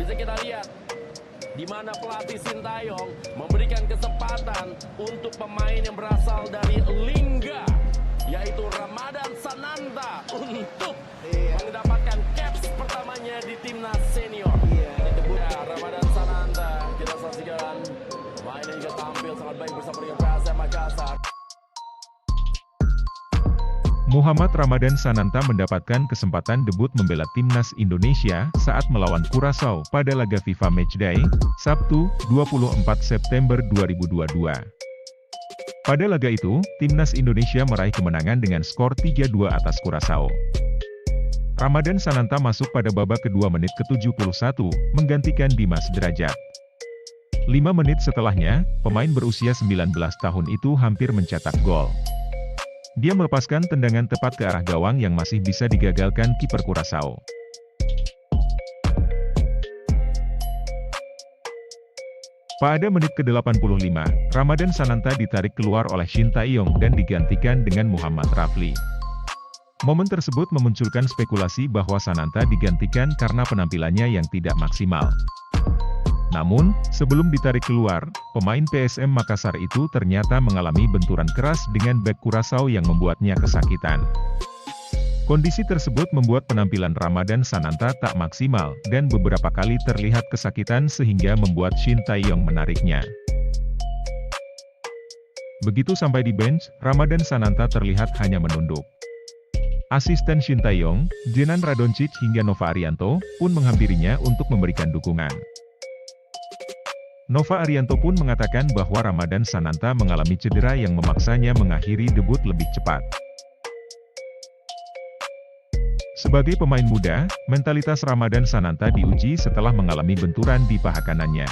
Bisa kita lihat di mana pelatih Sintayong memberikan kesempatan untuk pemain yang berasal dari Lingga, yaitu Ramadan Sananta, untuk mendapatkan caps pertamanya di timnas senior. Ya, Ramadan Sananta, kita saksikan pemain yang juga tampil sangat baik bersama dengan PSM Makassar. Muhammad Ramadan Sananta mendapatkan kesempatan debut membela timnas Indonesia saat melawan Curaçao pada laga FIFA Matchday, Sabtu, 24 September 2022. Pada laga itu, timnas Indonesia meraih kemenangan dengan skor 3-2 atas Curaçao. Ramadan Sananta masuk pada babak kedua menit ke-71, menggantikan Dimas Derajat. 5 menit setelahnya, pemain berusia 19 tahun itu hampir mencetak gol. Dia melepaskan tendangan tepat ke arah gawang yang masih bisa digagalkan kiper Curaçao. Pada menit ke-85, Ramadan Sananta ditarik keluar oleh Shin Tae-yong dan digantikan dengan Muhammad Rafli. Momen tersebut memunculkan spekulasi bahwa Sananta digantikan karena penampilannya yang tidak maksimal. Namun, sebelum ditarik keluar, pemain PSM Makassar itu ternyata mengalami benturan keras dengan bek Curaçao yang membuatnya kesakitan. Kondisi tersebut membuat penampilan Ramadan Sananta tak maksimal, dan beberapa kali terlihat kesakitan sehingga membuat Shin Tae-yong menariknya. Begitu sampai di bench, Ramadan Sananta terlihat hanya menunduk. Asisten Shin Tae-yong, Jenan Radoncic hingga Nova Arianto, pun menghampirinya untuk memberikan dukungan. Nova Arianto pun mengatakan bahwa Ramadan Sananta mengalami cedera yang memaksanya mengakhiri debut lebih cepat. Sebagai pemain muda, mentalitas Ramadan Sananta diuji setelah mengalami benturan di paha kanannya.